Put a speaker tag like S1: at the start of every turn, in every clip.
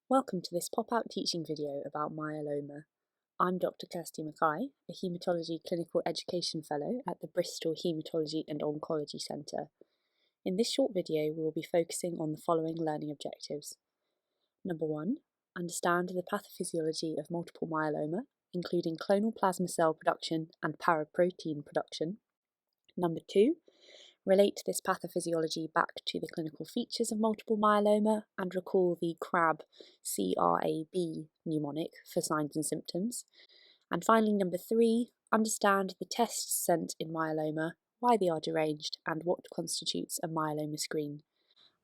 S1: Welcome to this pop-out teaching video about myeloma. I'm Dr. Kirsty Mackay, a Haematology Clinical Education Fellow at the Bristol Haematology and Oncology Centre. In this short video, we will be focusing on the following learning objectives. Number 1, understand the pathophysiology of multiple myeloma, including clonal plasma cell production and paraprotein production. Number 2, relate this pathophysiology back to the clinical features of multiple myeloma and recall the CRAB mnemonic for signs and symptoms. And finally, number 3, understand the tests sent in myeloma, why they are deranged, and what constitutes a myeloma screen.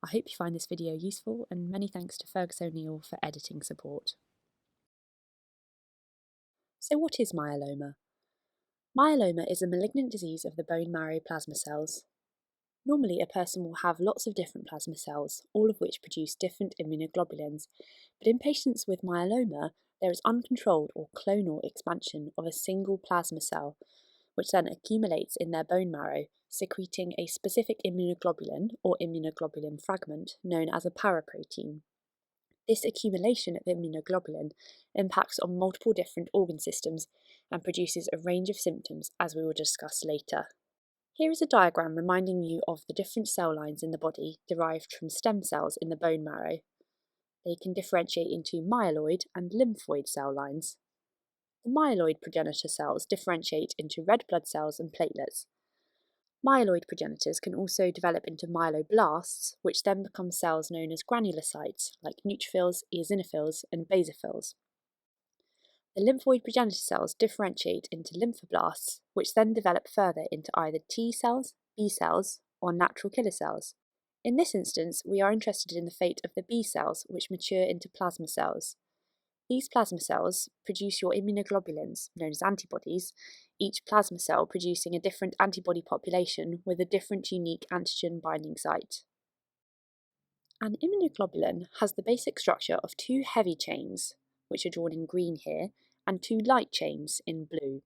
S1: I hope you find this video useful, and many thanks to Fergus O'Neill for editing support. So what is myeloma? Myeloma is a malignant disease of the bone marrow plasma cells. Normally, a person will have lots of different plasma cells, all of which produce different immunoglobulins, but in patients with myeloma, there is uncontrolled or clonal expansion of a single plasma cell, which then accumulates in their bone marrow, secreting a specific immunoglobulin or immunoglobulin fragment known as a paraprotein. This accumulation of immunoglobulin impacts on multiple different organ systems and produces a range of symptoms, as we will discuss later. Here is a diagram reminding you of the different cell lines in the body derived from stem cells in the bone marrow. They can differentiate into myeloid and lymphoid cell lines. The myeloid progenitor cells differentiate into red blood cells and platelets. Myeloid progenitors can also develop into myeloblasts, which then become cells known as granulocytes, like neutrophils, eosinophils, and basophils. The lymphoid progenitor cells differentiate into lymphoblasts, which then develop further into either T cells, B cells, or natural killer cells. In this instance, we are interested in the fate of the B cells, which mature into plasma cells. These plasma cells produce your immunoglobulins, known as antibodies, each plasma cell producing a different antibody population with a different unique antigen binding site. An immunoglobulin has the basic structure of two heavy chains, which are drawn in green here, and two light chains in blue.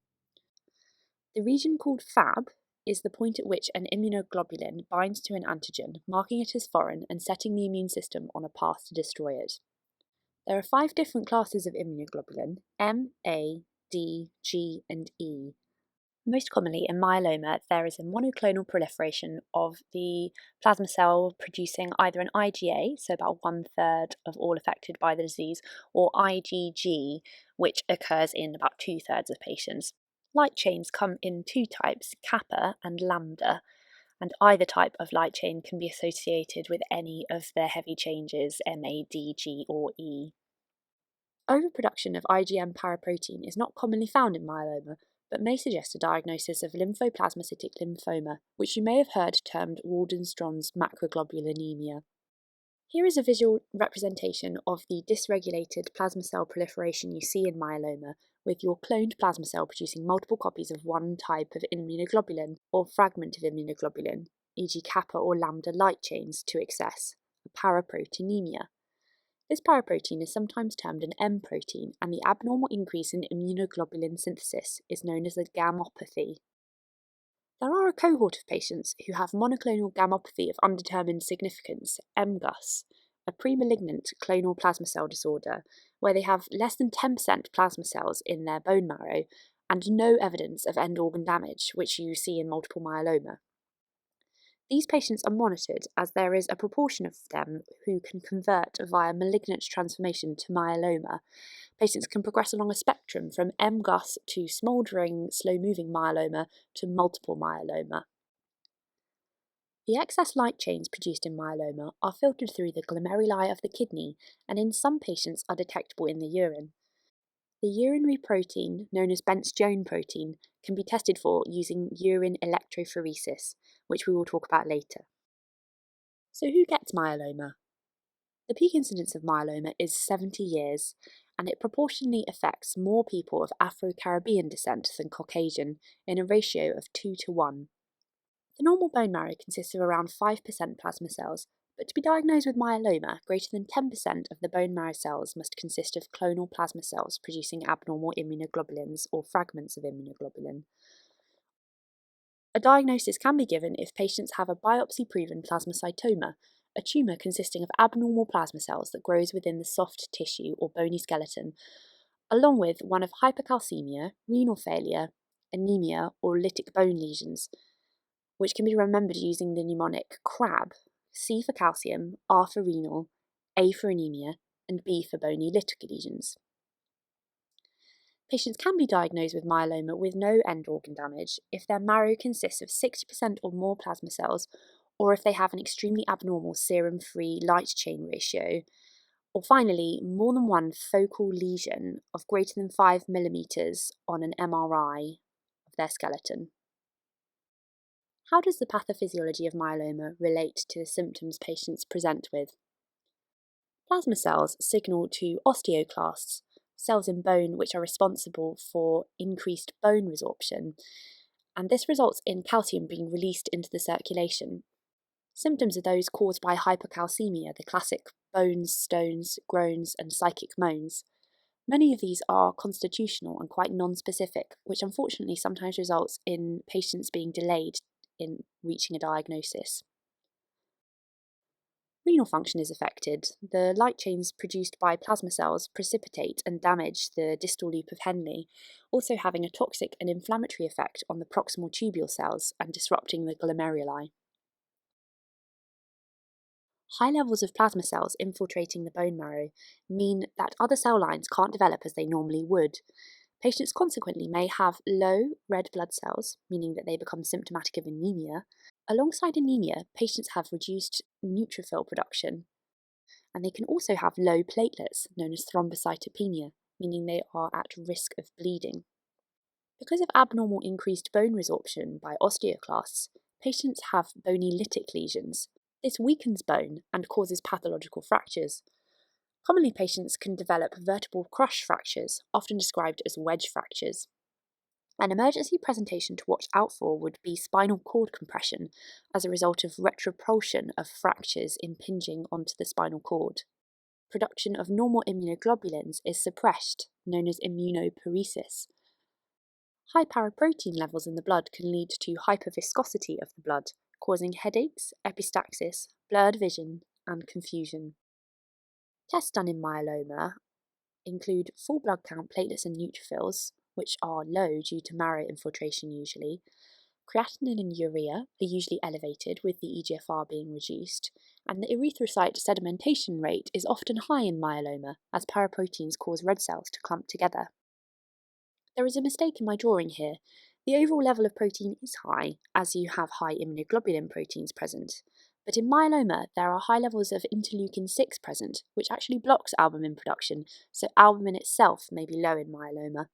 S1: The region called Fab is the point at which an immunoglobulin binds to an antigen, marking it as foreign and setting the immune system on a path to destroy it. There are 5 different classes of immunoglobulin: M, A, D, G, and E. Most commonly in myeloma, there is a monoclonal proliferation of the plasma cell producing either an IgA, so about 1/3 of all affected by the disease, or IgG, which occurs in about 2/3 of patients. Light chains come in 2 types, kappa and lambda, and either type of light chain can be associated with any of the heavy changes M, A, D, G, or E. Overproduction of IgM paraprotein is not commonly found in myeloma, but may suggest a diagnosis of lymphoplasmacytic lymphoma, which you may have heard termed Waldenstrom's macroglobulinemia. Here is a visual representation of the dysregulated plasma cell proliferation you see in myeloma, with your cloned plasma cell producing multiple copies of one type of immunoglobulin or fragment of immunoglobulin, e.g. kappa or lambda light chains, to excess, a paraproteinemia. This paraprotein is sometimes termed an M protein, and the abnormal increase in immunoglobulin synthesis is known as a gammopathy. There are a cohort of patients who have monoclonal gammopathy of undetermined significance, MGUS, a premalignant clonal plasma cell disorder, where they have less than 10% plasma cells in their bone marrow and no evidence of end organ damage, which you see in multiple myeloma. These patients are monitored as there is a proportion of them who can convert via malignant transformation to myeloma. Patients can progress along a spectrum from MGUS to smouldering, slow-moving myeloma to multiple myeloma. The excess light chains produced in myeloma are filtered through the glomeruli of the kidney and in some patients are detectable in the urine. The urinary protein, known as Bence-Jones protein, can be tested for using urine electrophoresis, which we will talk about later. So who gets myeloma? The peak incidence of myeloma is 70 years, and it proportionally affects more people of Afro-Caribbean descent than Caucasian, in a ratio of 2:1. The normal bone marrow consists of around 5% plasma cells, but to be diagnosed with myeloma, greater than 10% of the bone marrow cells must consist of clonal plasma cells producing abnormal immunoglobulins or fragments of immunoglobulin. A diagnosis can be given if patients have a biopsy-proven plasmacytoma, a tumour consisting of abnormal plasma cells that grows within the soft tissue or bony skeleton, along with one of hypercalcaemia, renal failure, anaemia, or lytic bone lesions, which can be remembered using the mnemonic CRAB, C for calcium, R for renal, A for anaemia, and B for bony lytic lesions. Patients can be diagnosed with myeloma with no end organ damage if their marrow consists of 60% or more plasma cells, or if they have an extremely abnormal serum-free light chain ratio, or finally, more than one focal lesion of greater than 5 millimeters on an MRI of their skeleton. How does the pathophysiology of myeloma relate to the symptoms patients present with? Plasma cells signal to osteoclasts, cells in bone which are responsible for increased bone resorption, and this results in calcium being released into the circulation. Symptoms are those caused by hypercalcemia, the classic bones, stones, groans, and psychic moans. Many of these are constitutional and quite non-specific, which unfortunately sometimes results in patients being delayed in reaching a diagnosis. Renal function is affected. The light chains produced by plasma cells precipitate and damage the distal loop of Henle, also having a toxic and inflammatory effect on the proximal tubule cells and disrupting the glomeruli. High levels of plasma cells infiltrating the bone marrow mean that other cell lines can't develop as they normally would. Patients consequently may have low red blood cells, meaning that they become symptomatic of anaemia. Alongside anaemia, patients have reduced neutrophil production, and they can also have low platelets, known as thrombocytopenia, meaning they are at risk of bleeding. Because of abnormal increased bone resorption by osteoclasts, patients have bony lytic lesions. This weakens bone and causes pathological fractures. Commonly, patients can develop vertebral crush fractures, often described as wedge fractures. An emergency presentation to watch out for would be spinal cord compression as a result of retropulsion of fractures impinging onto the spinal cord. Production of normal immunoglobulins is suppressed, known as immunophoresis. High paraprotein levels in the blood can lead to hyperviscosity of the blood, causing headaches, epistaxis, blurred vision, and confusion. Tests done in myeloma include full blood count platelets and neutrophils, which are low due to marrow infiltration usually. Creatinine and urea are usually elevated, with the eGFR being reduced, and the erythrocyte sedimentation rate is often high in myeloma, as paraproteins cause red cells to clump together. There is a mistake in my drawing here. The overall level of protein is high, as you have high immunoglobulin proteins present. But in myeloma, there are high levels of interleukin 6 present, which actually blocks albumin production, so albumin itself may be low in myeloma.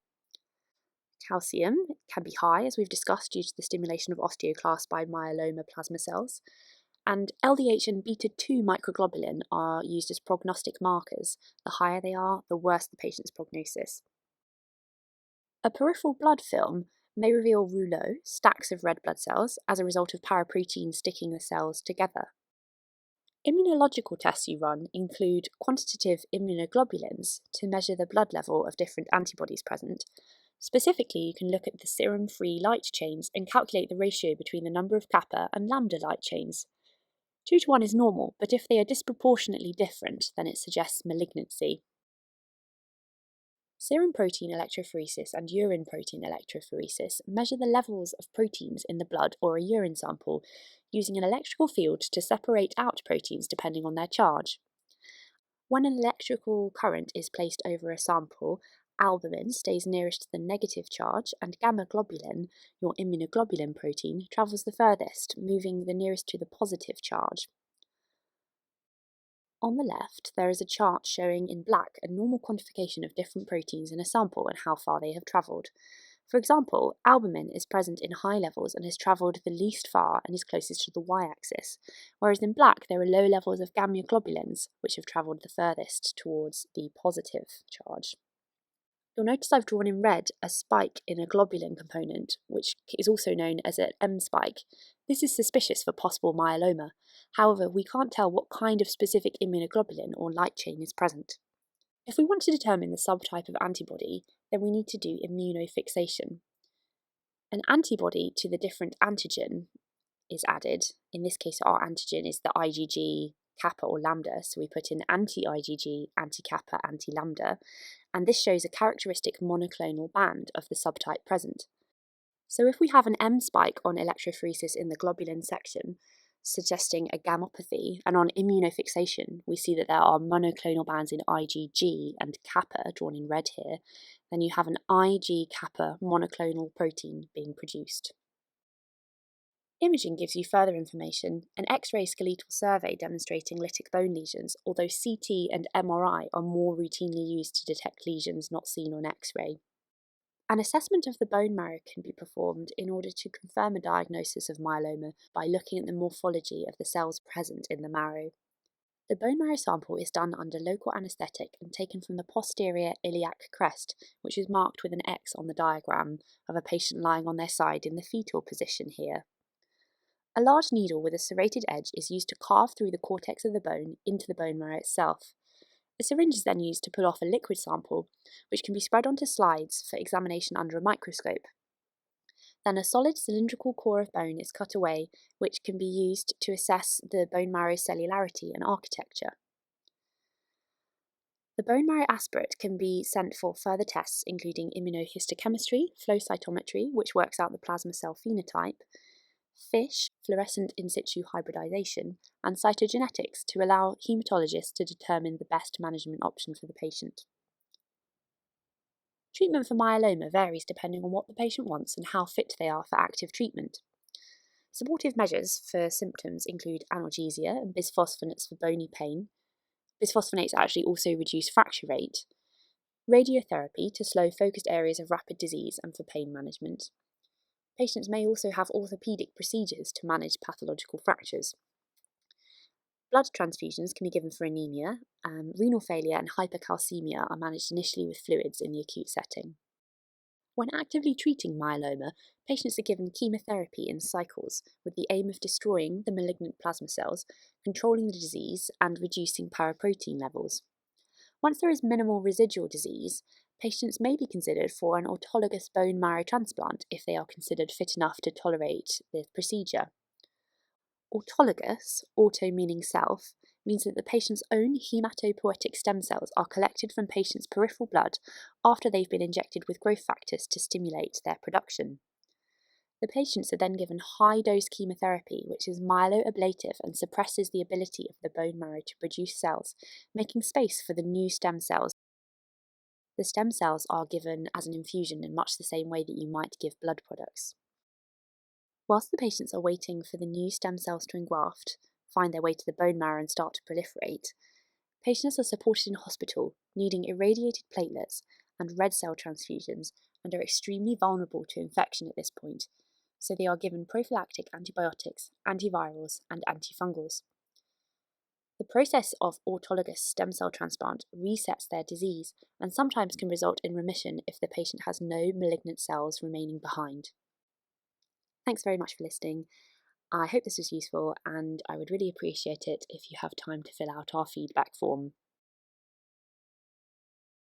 S1: Calcium can be high, as we've discussed, due to the stimulation of osteoclasts by myeloma plasma cells. And LDH and beta-2 microglobulin are used as prognostic markers. The higher they are, the worse the patient's prognosis. A peripheral blood film may reveal rouleaux, stacks of red blood cells, as a result of paraprotein sticking the cells together. Immunological tests you run include quantitative immunoglobulins to measure the blood level of different antibodies present. Specifically, you can look at the serum-free light chains and calculate the ratio between the number of kappa and lambda light chains. 2 to 1 is normal, but if they are disproportionately different, then it suggests malignancy. Serum protein electrophoresis and urine protein electrophoresis measure the levels of proteins in the blood or a urine sample using an electrical field to separate out proteins depending on their charge. When an electrical current is placed over a sample, albumin stays nearest to the negative charge and gamma globulin, your immunoglobulin protein, travels the furthest, moving the nearest to the positive charge. On the left, there is a chart showing in black a normal quantification of different proteins in a sample and how far they have travelled. For example, albumin is present in high levels and has travelled the least far and is closest to the y-axis, whereas in black there are low levels of gamma globulins, which have travelled the furthest towards the positive charge. You'll notice I've drawn in red a spike in a globulin component, which is also known as an M spike. This is suspicious for possible myeloma. However, we can't tell what kind of specific immunoglobulin or light chain is present. If we want to determine the subtype of antibody, then we need to do immunofixation. An antibody to the different antigen is added. In this case, our antigen is the IgG kappa or lambda, so we put in anti-IgG, anti-kappa, anti-lambda, and this shows a characteristic monoclonal band of the subtype present. So if we have an M spike on electrophoresis in the globulin section, suggesting a gammopathy, and on immunofixation we see that there are monoclonal bands in IgG and kappa, drawn in red here, then you have an Ig-kappa monoclonal protein being produced. Imaging gives you further information, an X-ray skeletal survey demonstrating lytic bone lesions, although CT and MRI are more routinely used to detect lesions not seen on X-ray. An assessment of the bone marrow can be performed in order to confirm a diagnosis of myeloma by looking at the morphology of the cells present in the marrow. The bone marrow sample is done under local anaesthetic and taken from the posterior iliac crest, which is marked with an X on the diagram of a patient lying on their side in the fetal position here. A large needle with a serrated edge is used to carve through the cortex of the bone into the bone marrow itself. A syringe is then used to pull off a liquid sample, which can be spread onto slides for examination under a microscope. Then a solid cylindrical core of bone is cut away, which can be used to assess the bone marrow cellularity and architecture. The bone marrow aspirate can be sent for further tests, including immunohistochemistry, flow cytometry, which works out the plasma cell phenotype, FISH, fluorescent in situ hybridization, and cytogenetics to allow haematologists to determine the best management option for the patient. Treatment for myeloma varies depending on what the patient wants and how fit they are for active treatment. Supportive measures for symptoms include analgesia and bisphosphonates for bony pain. Bisphosphonates actually also reduce fracture rate. Radiotherapy to slow focused areas of rapid disease and for pain management. Patients may also have orthopaedic procedures to manage pathological fractures. Blood transfusions can be given for anaemia. Renal failure and hypercalcaemia are managed initially with fluids in the acute setting. When actively treating myeloma, patients are given chemotherapy in cycles with the aim of destroying the malignant plasma cells, controlling the disease, and reducing paraprotein levels. Once there is minimal residual disease, patients may be considered for an autologous bone marrow transplant if they are considered fit enough to tolerate the procedure. Autologous, auto meaning self, means that the patient's own hematopoietic stem cells are collected from patients' peripheral blood after they've been injected with growth factors to stimulate their production. The patients are then given high-dose chemotherapy, which is myeloablative and suppresses the ability of the bone marrow to produce cells, making space for the new stem cells. The stem cells are given as an infusion in much the same way that you might give blood products. Whilst the patients are waiting for the new stem cells to engraft, find their way to the bone marrow and start to proliferate, patients are supported in hospital, needing irradiated platelets and red cell transfusions and are extremely vulnerable to infection at this point, so they are given prophylactic antibiotics, antivirals, and antifungals. The process of autologous stem cell transplant resets their disease and sometimes can result in remission if the patient has no malignant cells remaining behind. Thanks very much for listening. I hope this was useful, and I would really appreciate it if you have time to fill out our feedback form.